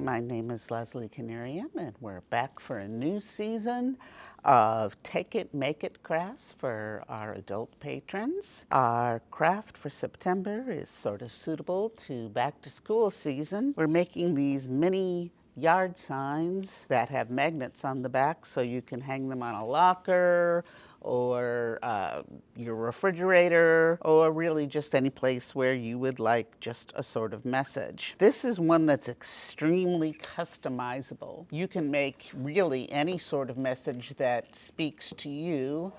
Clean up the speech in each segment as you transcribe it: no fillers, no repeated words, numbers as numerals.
my name is Lesley Canarium, and we're back for a new season of Take It, Make It crafts for our adult patrons. Our craft for September is sort of suitable to back to school season. We're making these mini yard signs that have magnets on the back so you can hang them on a locker or your refrigerator, or really just any place where you would like just a sort of message. This is one that's extremely customizable. You can make really any sort of message that speaks to you.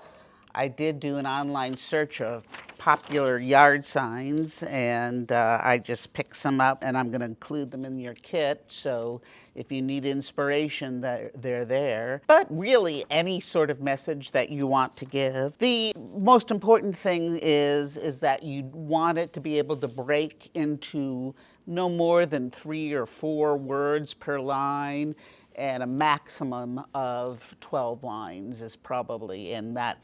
I did do an online search of popular yard signs, and I just picked some up, and I'm going to include them in your kit, so if you need inspiration, they're there. But really, any sort of message that you want to give. The most important thing is that you want it to be able to break into no more than 3 or 4 words per line, and a maximum of 12 lines is probably, and I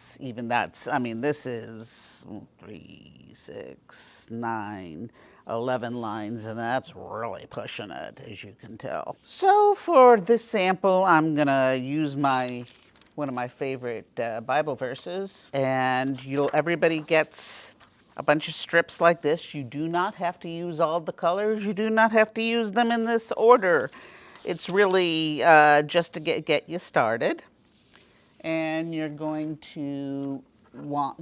mean, this is 3, 6, 9, 11 lines, and that's really pushing it, as you can tell. So for this sample, I'm gonna use one of my favorite Bible verses, and everybody gets a bunch of strips like this. You do not have to use all the colors. You do not have to use them in this order. It's really just to get you started. And you're going to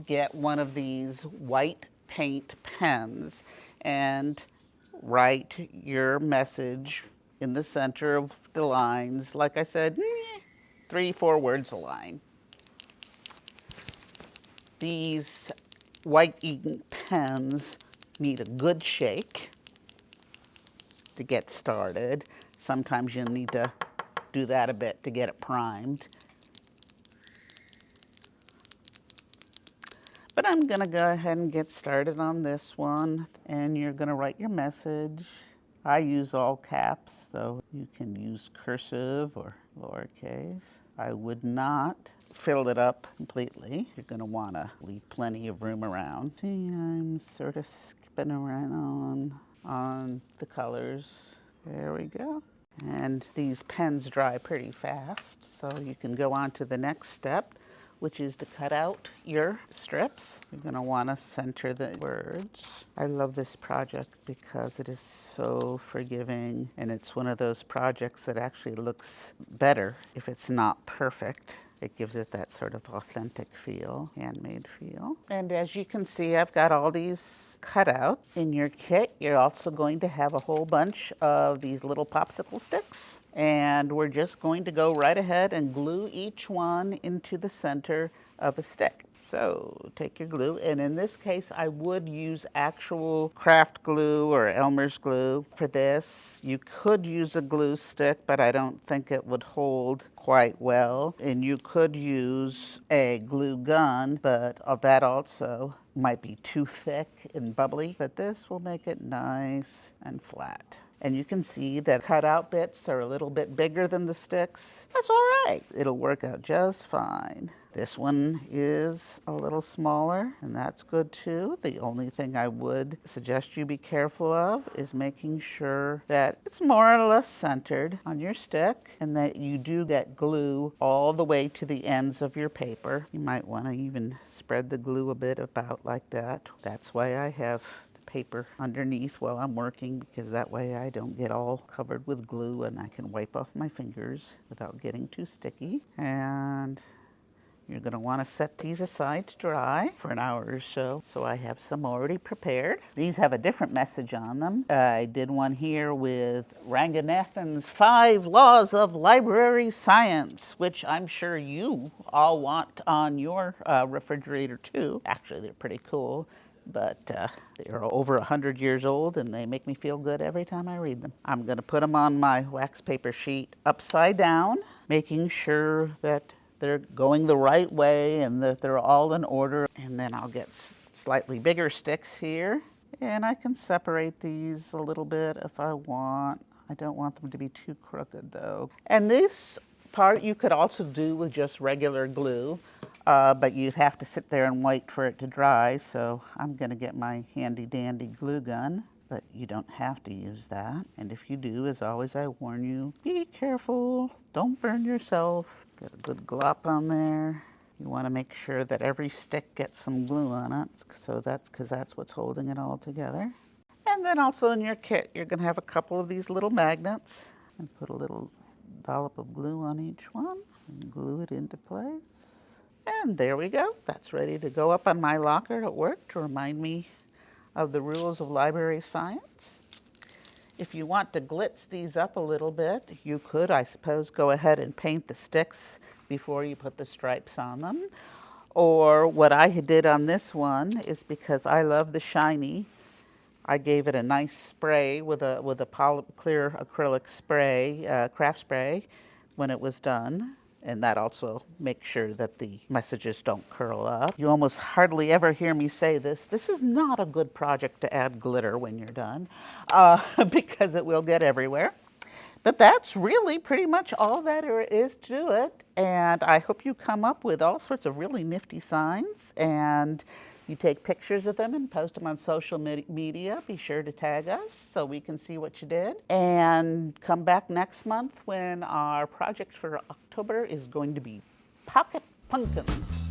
get one of these white paint pens and write your message in the center of the lines. Like I said, 3, 4 words a line. These white ink pens need a good shake to get started. Sometimes you'll need to do that a bit to get it primed. But I'm gonna go ahead and get started on this one, and you're gonna write your message. I use all caps, though you can use cursive or lowercase. I would not fill it up completely. You're gonna wanna leave plenty of room around. See, I'm sort of skipping around on the colors. There we go. And these pens dry pretty fast, so you can go on to the next step, which is to cut out your strips. You're going to want to center the words. I love this project because it is so forgiving, and it's one of those projects that actually looks better if it's not perfect. It gives it that sort of authentic feel, handmade feel. And as you can see, I've got all these cut out. In your kit, you're also going to have a whole bunch of these little popsicle sticks. And we're just going to go right ahead and glue each one into the center of a stick. So take your glue, and in this case, I would use actual craft glue or Elmer's glue for this. You could use a glue stick, but I don't think it would hold quite well. And you could use a glue gun, but that also might be too thick and bubbly. But this will make it nice and flat. And you can see that cutout bits are a little bit bigger than the sticks. That's all right. It'll work out just fine. This one is a little smaller, and that's good too. The only thing I would suggest you be careful of is making sure that it's more or less centered on your stick, and that you do get glue all the way to the ends of your paper. You might want to even spread the glue a bit about like that. That's why I have paper underneath while I'm working, because that way I don't get all covered with glue and I can wipe off my fingers without getting too sticky. And you're going to want to set these aside to dry for an hour or so. So I have some already prepared. These have a different message on them. I did one here with Ranganathan's 5 Laws of Library Science, which I'm sure you all want on your refrigerator too. Actually, they're pretty cool. But they're over 100 years old, and they make me feel good every time I read them. I'm going to put them on my wax paper sheet upside down, making sure that they're going the right way and that they're all in order. And then I'll get slightly bigger sticks here, and I can separate these a little bit if I want. I don't want them to be too crooked, though. And this part you could also do with just regular glue. But you'd have to sit there and wait for it to dry, so I'm going to get my handy dandy glue gun. but you don't have to use that. And if you do, as always, I warn you, be careful. Don't burn yourself. Get a good glop on there. You want to make sure that every stick gets some glue on it, so that's what's holding it all together. And then also in your kit, you're going to have a couple of these little magnets, and put a little dollop of glue on each one and glue it into place. And there we go. That's ready to go up on my locker at work to remind me of the rules of library science. If you want to glitz these up a little bit, you could, I suppose, go ahead and paint the sticks before you put the stripes on them. Or what I did on this one is, because I love the shiny, I gave it a nice spray with a clear acrylic spray, craft spray, when it was done. And that also makes sure that the messages don't curl up. You almost hardly ever hear me say this. This is not a good project to add glitter when you're done, because it will get everywhere. But that's really pretty much all that there is to it. And I hope you come up with all sorts of really nifty signs, and you take pictures of them and post them on social media. Be sure to tag us so we can see what you did. And come back next month when our project for October is going to be pocket pumpkins.